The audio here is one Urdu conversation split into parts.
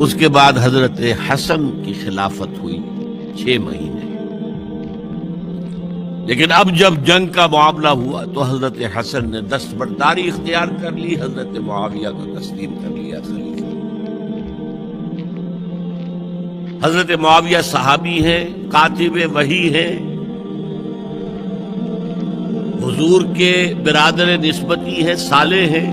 اس کے بعد حضرت حسن کی خلافت ہوئی 6 مہینے، لیکن اب جب جنگ کا معاملہ ہوا تو حضرت حسن نے دستبرداری اختیار کر لی، حضرت معاویہ کو تسلیم کر لیا خلیفہ۔ حضرت معاویہ صحابی ہیں، کاتب وحی ہیں، حضور کے برادر نسبتی ہیں، صالح ہیں،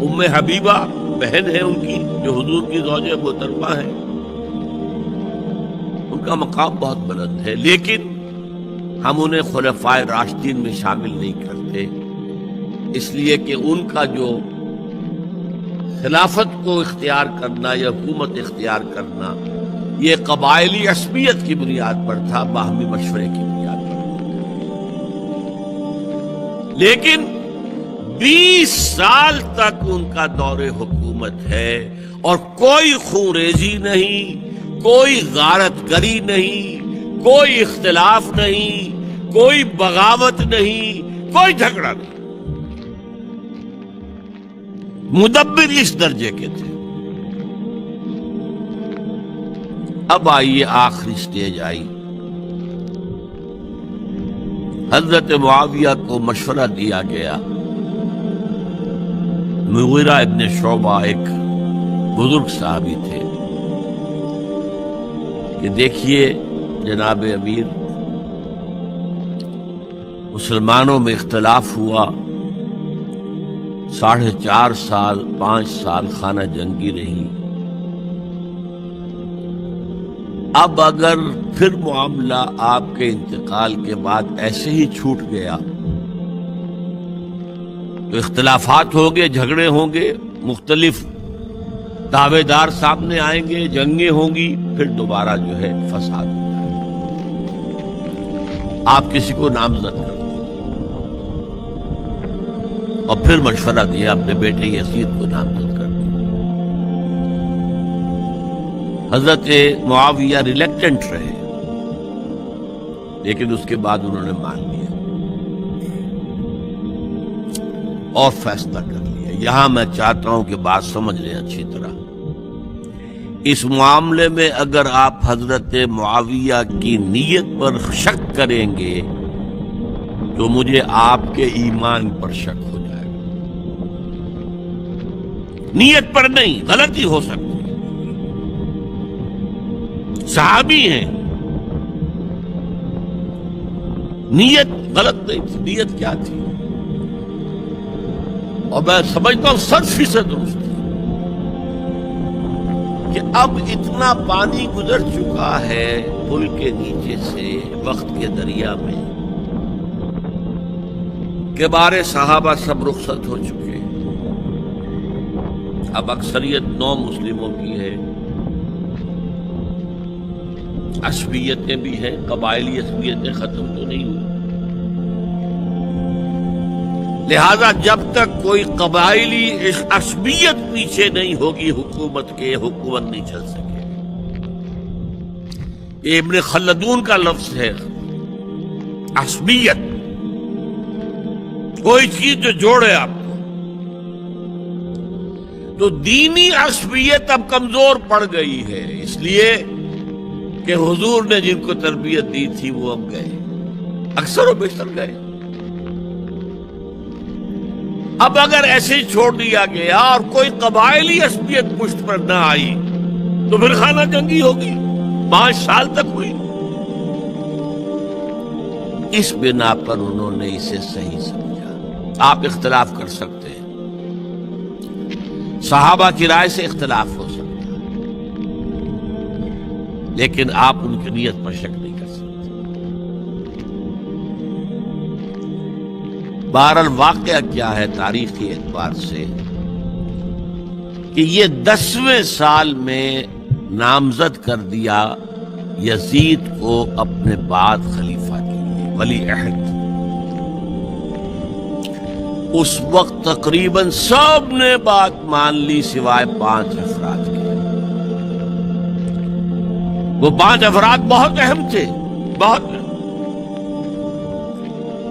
ام حبیبہ بہن ہے ان کی جو حضور کی زوجہ محترمہ ہے، ان کا مقام بہت بلند ہے، لیکن ہم انہیں خلفائے راشدین میں شامل نہیں کرتے، اس لیے کہ ان کا جو خلافت کو اختیار کرنا یا حکومت اختیار کرنا یہ قبائلی عصبیت کی بنیاد پر تھا، باہمی مشورے کی بنیاد پر، لیکن 20 سال تک ان کا دور حکومت ہے اور کوئی خونریزی نہیں، کوئی غارت گری نہیں، کوئی اختلاف نہیں، کوئی بغاوت نہیں، کوئی جھگڑا نہیں، مدبر اس درجے کے تھے۔ اب آئیے آخری سٹیج آئی، حضرت معاویہ کو مشورہ دیا گیا، مغیرہ ابن شعبہ ایک بزرگ صحابی تھے، کہ دیکھیے جناب امیر، مسلمانوں میں اختلاف ہوا، 4.5 سال 5 سال خانہ جنگی رہی، اب اگر پھر معاملہ آپ کے انتقال کے بعد ایسے ہی چھوٹ گیا تو اختلافات ہوں گے، جھگڑے ہوں گے، مختلف دعوے دار سامنے آئیں گے، جنگیں ہوں گی، پھر دوبارہ جو ہے فساد ہوگا۔ آپ کسی کو نامزد کر دیں، اور پھر مشورہ دیا اپنے بیٹے یزید کو نامزد کر دیں۔ حضرت معاویہ ریلیکٹنٹ رہے، لیکن اس کے بعد انہوں نے مان لیا اور فیصلہ کر لیا۔ یہاں میں چاہتا ہوں کہ بات سمجھ لیں اچھی طرح، اس معاملے میں اگر آپ حضرت معاویہ کی نیت پر شک کریں گے تو مجھے آپ کے ایمان پر شک ہو جائے گا۔ نیت پر نہیں، غلطی ہو سکتی، صحابی ہیں، نیت غلط نہیں تھی، نیت کیا تھی؟ اور میں سمجھتا ہوں 100% درست ہے کہ اب اتنا پانی گزر چکا ہے پل کے نیچے سے وقت کے دریا میں کہ بارے صحابہ سب رخصت ہو چکے، اب اکثریت 9 مسلموں کی ہے، عصبیتیں بھی ہیں، قبائلی عصبیتیں ختم تو نہیں ہوئی، لہذا جب تک کوئی قبائلی عصبیت پیچھے نہیں ہوگی حکومت کے، حکومت نہیں چل سکے۔ یہ ابن خلدون کا لفظ ہے، عصبیت، کوئی چیز جو جوڑے آپ کو۔ تو دینی عصبیت اب کمزور پڑ گئی ہے، اس لیے کہ حضور نے جن کو تربیت دی تھی وہ اب گئے، اکثر و بیشتر گئے۔ اب اگر ایسے چھوڑ دیا گیا اور کوئی قبائلی عصبیت پشت پر نہ آئی تو پھر خانہ جنگی ہوگی، 5 سال تک ہوئی۔ اس بنا پر انہوں نے اسے صحیح سمجھا۔ آپ اختلاف کر سکتے ہیں، صحابہ کی رائے سے اختلاف ہو سکتا ہے، لیکن آپ ان کی نیت پر شک نہیں کر سکتے۔ بہرحال واقعہ کیا ہے تاریخی اعتبار سے کہ یہ 10ویں سال میں نامزد کر دیا یزید کو اپنے بعد خلیفہ کے لیے، ولی عہد۔ اس وقت تقریباً سب نے بات مان لی سوائے 5 افراد کے۔ وہ 5 افراد بہت اہم تھے، بہت اہم۔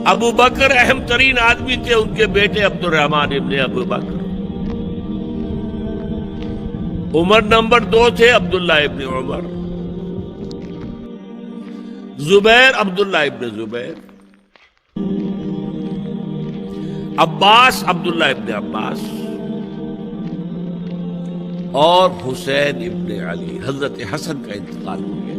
ابو بکر اہم ترین آدمی تھے، ان کے بیٹے عبد الرحمن ابن ابو بکر، عمر نمبر 2 تھے عبداللہ ابن عمر، زبیر عبداللہ ابن زبیر، عباس عبداللہ ابن عباس، اور حسین ابن علی۔ حضرت حسن کا انتقال ہو گیا۔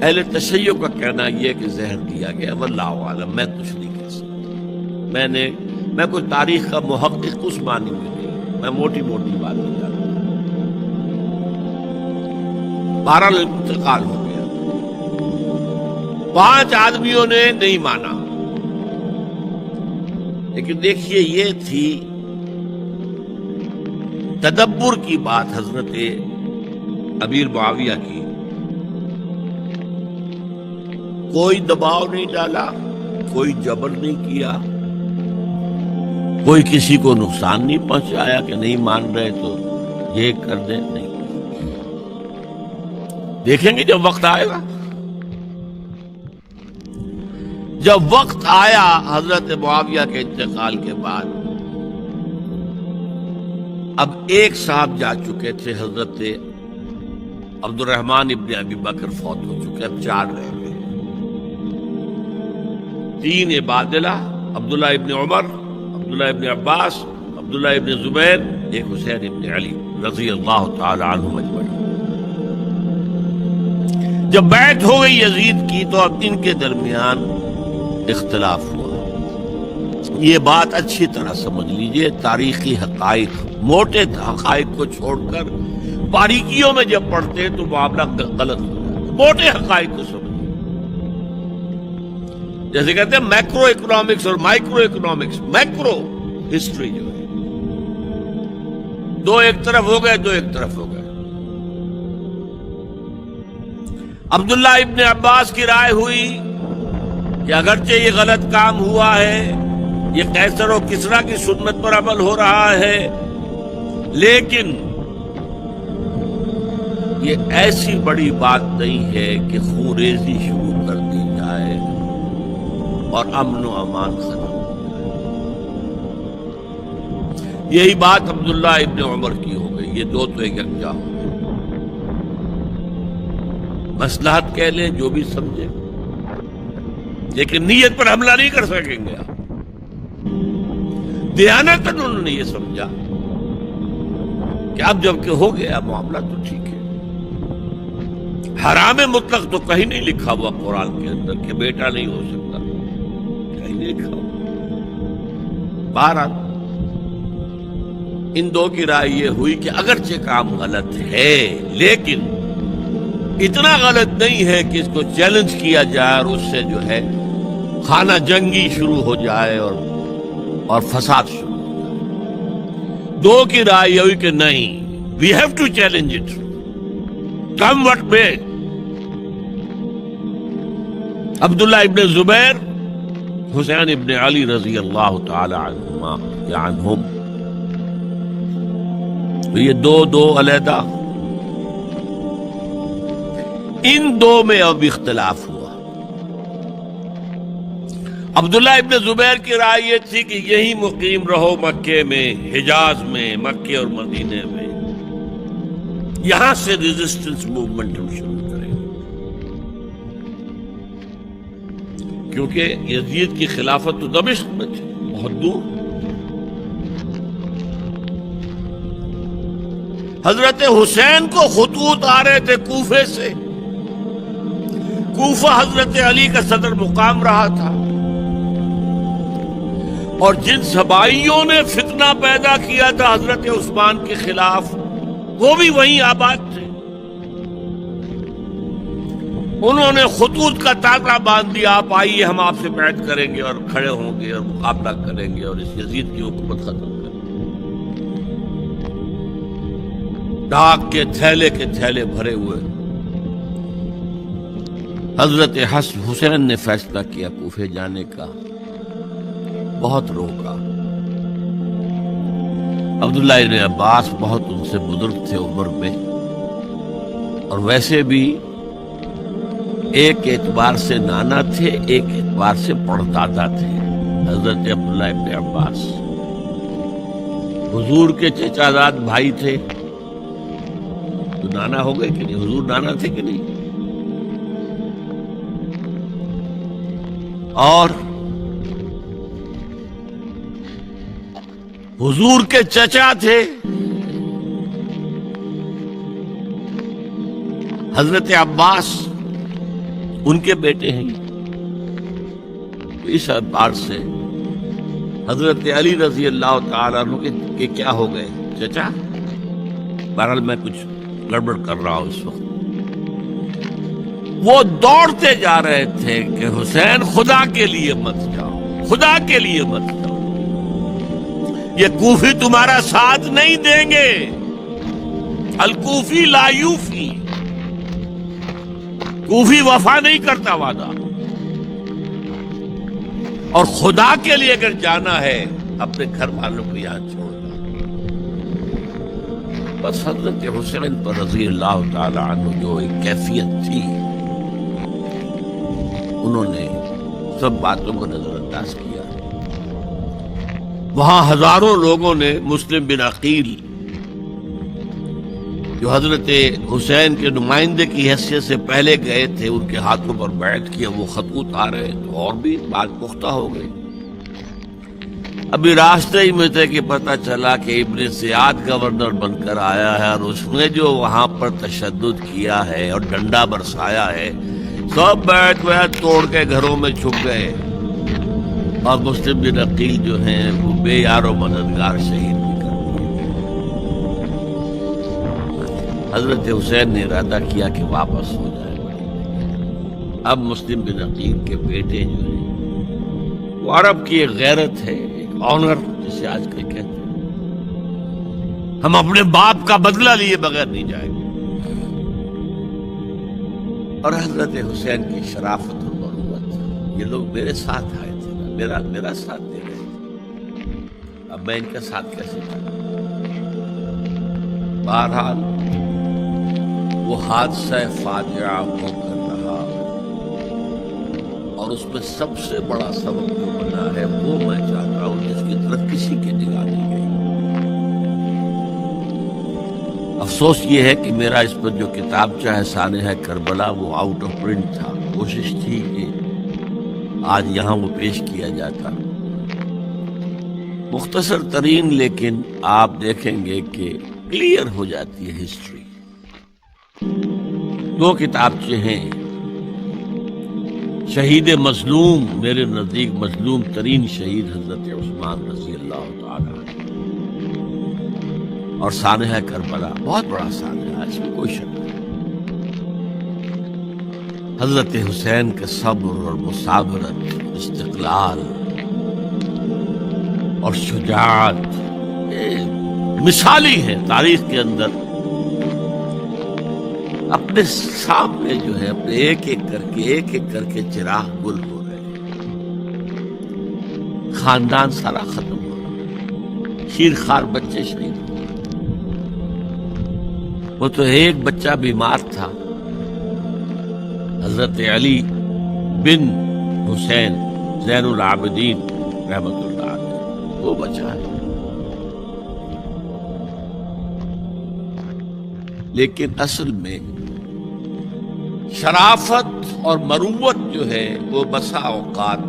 اہل تشیع کا کہنا یہ کہ زہر دیا گیا، واللہ عالم، میں کچھ نہیں کہہ سکتا۔ میں کوئی تاریخ کا محقق اس معنی میں نہیں، میں موٹی موٹی باتیں جانتا ہوں۔ بہرحال انتقال ہو گیا۔ 5 آدمیوں نے نہیں مانا، لیکن دیکھیے یہ تھی تدبر کی بات حضرت امیر معاویہ کی۔ کوئی دباؤ نہیں ڈالا، کوئی جبر نہیں کیا، کوئی کسی کو نقصان نہیں پہنچایا کہ نہیں مان رہے تو یہ کر دیں، نہیں۔ دیکھیں گے جب وقت آئے گا۔ جب وقت آیا حضرت معاویہ کے انتقال کے بعد، اب ایک صاحب جا چکے تھے، حضرت عبد الرحمن ابن ابی بکر فوت ہو چکے، اب 4 رہ گئے۔ 3 عبادلہ، عبداللہ ابن عمر، عبداللہ ابن عباس، عبداللہ ابن زبیر، ایک حسین ابن علی رضی اللہ تعالی عنہم اجمعین۔ جب بیعت ہو گئی یزید کی تو اب ان کے درمیان اختلاف ہوا۔ یہ بات اچھی طرح سمجھ لیجئے، تاریخی حقائق، موٹے حقائق کو چھوڑ کر باریکیوں میں جب پڑھتے تو معاملہ غلط ہو جاتا ہے۔ موٹے حقائق کو سمجھیے، جیسے کہتے ہیں میکرو اکنامکس اور مائکرو اکنامکس۔ میکرو ہسٹری جو ہے، 2 ایک طرف ہو گئے، 2 ایک طرف ہو گئے۔ عبداللہ ابن عباس کی رائے ہوئی کہ اگرچہ یہ غلط کام ہوا ہے، یہ قیصر و کسریٰ کی سنت پر عمل ہو رہا ہے، لیکن یہ ایسی بڑی بات نہیں ہے کہ خوریزی شروع کر دی جائے اور امن و امان ختم ہو جائے۔ یہی بات عبداللہ ابن عمر کی ہو گئی، یہ 2 تو ایک یکجا ہو گئے۔ مصلحت کہہ لیں جو بھی سمجھے، لیکن نیت پر حملہ نہیں کر سکیں گے آپ۔ دیانتاً انہوں نے یہ سمجھا کہ اب جب کہ ہو گیا معاملہ تو ٹھیک ہے۔ حرام مطلق تو کہیں نہیں لکھا ہوا قرآن کے اندر کہ بیٹا نہیں ہو سکتا، کہیں نہیں لکھا ہوا۔ بہرحال ان 2 کی رائے یہ ہوئی کہ اگرچہ کام غلط ہے، لیکن اتنا غلط نہیں ہے کہ اس کو چیلنج کیا جائے اور اس سے جو ہے خانہ جنگی شروع ہو جائے اور فساد شروع ہو جائے۔ 2 کی رائے یہ ہوئی کہ نہیں، we have to challenge it, come what میں۔ عبداللہ ابن زبیر، حسین ابن علی رضی اللہ تعالی عنہما یا عنہم، تو یہ 2 علیحدہ۔ ان 2 میں اب اختلاف ہوا۔ عبداللہ ابن زبیر کی رائے یہ تھی کہ یہی مقیم رہو مکے میں، حجاز میں، مکے اور مدینے میں، یہاں سے ریزسٹنس موومنٹ ہم شروع کریں، کیونکہ یزید کی خلافت تو دمشق میں تھی، بہت دور۔ حضرت حسین کو خطوط آ رہے تھے کوفے سے۔ کوفہ حضرت علی کا صدر مقام رہا تھا، اور جن سبائیوں نے فتنہ پیدا کیا تھا حضرت عثمان کے خلاف، وہ بھی وہیں آباد تھے۔ انہوں نے خطوط کا تاطا باندھ دیا، آپ آئیے، ہم آپ سے بیعت کریں گے اور کھڑے ہوں گے اور مقابلہ کریں گے اور اس یزید کی حکومت ختم کریں گے۔ ڈاک کے تھیلے بھرے ہوئے حضرت حسین نے فیصلہ کیا کوفے جانے کا، بہت روکا۔ عبداللہ ابن عباس بہت ان سے بزرگ تھے عمر میں، اور ویسے بھی ایک اعتبار سے نانا تھے، ایک اعتبار سے پڑدادا تھے حضرت عبداللہ ابن عباس۔ حضور کے چچا زاد بھائی تھے تو نانا ہو گئے کہ نہیں؟ حضور نانا تھے کہ نہیں؟ اور حضور کے چچا تھے حضرت عباس، ان کے بیٹے ہیں. اس اعتبار سے حضرت علی رضی اللہ تعالیٰ عنہ کے کیا ہو گئے؟ چچا. بہرحال میں کچھ گڑبڑ کر رہا ہوں اس وقت. وہ دوڑتے جا رہے تھے کہ حسین خدا کے لیے مت جاؤ، خدا کے لیے مت جاؤ، یہ کوفی تمہارا ساتھ نہیں دیں گے. الکوفی لا یوفی، کوفی وفا نہیں کرتا وعدہ. اور خدا کے لیے اگر جانا ہے اپنے گھر والوں کو یہاں چھوڑنا. بس حضرت حسین پر رضی اللہ تعالی عنہ جو ایک کیفیت تھی، انہوں نے سب باتوں کو نظر انداز کیا. وہاں ہزاروں لوگوں نے مسلم بن عقیل جو حضرت حسین کے نمائندے کی حیثیت سے پہلے گئے تھے، ان کے ہاتھوں پر بیعت کیا. وہ خط اتارے تو اور بھی بات پختہ ہو گئی. ابھی راستے ہی میں تھے کہ پتہ چلا کہ ابن زیاد گورنر بن کر آیا ہے، اور اس نے جو وہاں پر تشدد کیا ہے اور ڈنڈا برسایا ہے، سب بیعت توڑ کے گھروں میں چھپ گئے. اور مسلم بن عقیل جو ہیں وہ بے یار و مددگار شہید بھی کر دیے. حضرت حسین نے ارادہ کیا کہ واپس ہو جائے. اب مسلم بن عقیل کے بیٹے جو ہیں، وہ عرب کی ایک غیرت ہے، ایک آنر جسے آج کل کہتے ہیں، ہم اپنے باپ کا بدلہ لیے بغیر نہیں جائیں گے. اور حضرت حسین کی شرافت اور مروت، یہ لوگ میرے ساتھ آئے تھے، میرا ساتھ دے رہے تھے، اب میں ان کا ساتھ کیسے کروں؟ بہرحال وہ حادثہ فاجعہ ہو کر رہا، اور اس میں سب سے بڑا سبب جو بنا ہے وہ میں چاہتا ہوں جس کی طرف کسی کی نگاہ نہیں گئی. افسوس یہ ہے کہ میرا اس پر جو کتابچہ ہے سانحہ کربلا وہ آؤٹ آف پرنٹ تھا. کوشش تھی کہ آج یہاں وہ پیش کیا جاتا. مختصر ترین، لیکن آپ دیکھیں گے کہ کلیئر ہو جاتی ہے ہسٹری. دو کتابچے ہیں. شہید مظلوم، میرے نزدیک مظلوم ترین شہید حضرت عثمان رضی اللہ تعالی عنہ، اور سانحہ کربلا، بہت بڑا سانحہ ہے، اس میں کوئی شک نہیں. حضرت حسین کے صبر اور مثابرت، استقلال اور شجاعت مثالی ہے تاریخ کے اندر. اپنے سامنے جو ہے اپنے ایک ایک کر کے چراغ گل ہو رہے ہیں، خاندان سارا ختم ہو رہا، شیر خوار بچے شہید ہو رہے. وہ تو ایک بچہ بیمار تھا، حضرت علی بن حسین زین العابدین رحمت اللہ علیہ، وہ بچہ ہے. لیکن اصل میں شرافت اور مروت جو ہے وہ بسا اوقات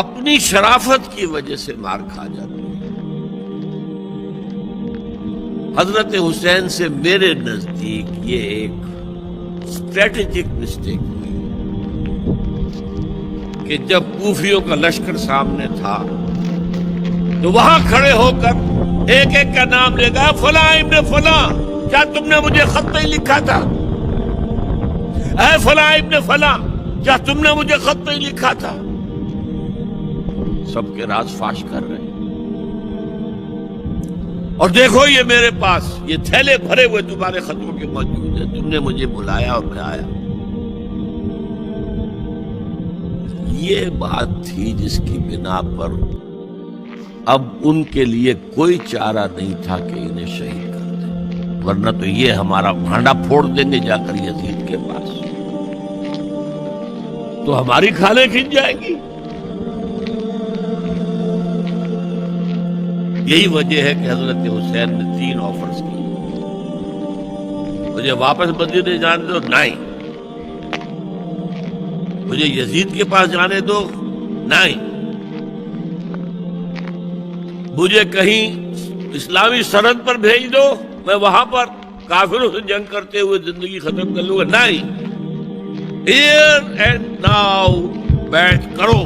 اپنی شرافت کی وجہ سے مار کھا جاتی ہے. حضرت حسین سے میرے نزدیک یہ ایک اسٹریٹجک مسٹیک ہوئی کہ جب کوفیوں کا لشکر سامنے تھا تو وہاں کھڑے ہو کر ایک ایک کا نام لے گا، فلاں ابن فلاں، کیا تم نے مجھے خط نہیں لکھا تھا؟ اے فلاں ابن فلاں، کیا تم نے مجھے خط نہیں لکھا تھا؟ سب کے راز فاش کر رہے ہیں. اور دیکھو یہ میرے پاس یہ تھیلے بھرے ہوئے تمہارے خطوں کے موجود ہیں، تم نے مجھے بلایا اور میں آیا. یہ بات تھی جس کی بنا پر اب ان کے لیے کوئی چارہ نہیں تھا کہ انہیں شہید کر دیں، ورنہ تو یہ ہمارا بھانڈا پھوڑ دیں گے جا کر یزید کے پاس، تو ہماری کھالیں کھنچ جائیں گی. یہی وجہ ہے کہ حضرت حسین نے 3 آفرز کی. مجھے واپس مدینے جانے دو، نہیں. مجھے یزید کے پاس جانے دو، نہیں. مجھے کہیں اسلامی سرحد پر بھیج دو، میں وہاں پر کافروں سے جنگ کرتے ہوئے زندگی ختم کر لوں گا، نہیں. ہیئر اینڈ ناؤ بیٹھ کرو.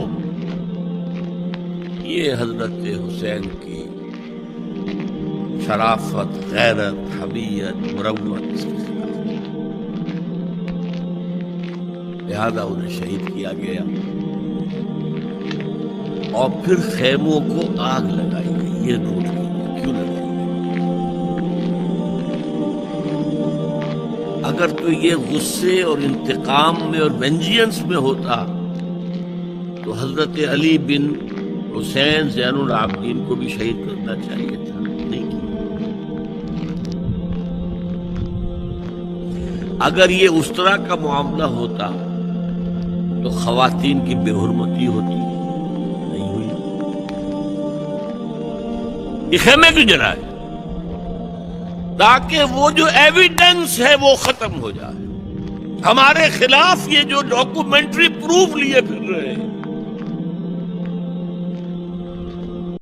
یہ حضرت حسین کی شرافت، غیرت، حمیت، مروت، لہذا انہیں شہید کیا گیا اور پھر خیموں کو آگ لگائی گئی. یہ نوٹ کیجیے کیوں لگائی گئی. اگر تو یہ غصے اور انتقام میں اور وینجینس میں ہوتا تو حضرت علی بن حسین زین العابدین کو بھی شہید کرنا چاہیے تھا، نہیں کیا. اگر یہ اس طرح کا معاملہ ہوتا تو خواتین کی بے حرمتی ہوتی، نہیں ہوئی. یہ خیمے کیوں جلائے؟ تاکہ وہ جو ایویڈنس ہے وہ ختم ہو جائے. ہمارے خلاف یہ جو ڈاکومنٹری پروف لیے پھر رہے ہیں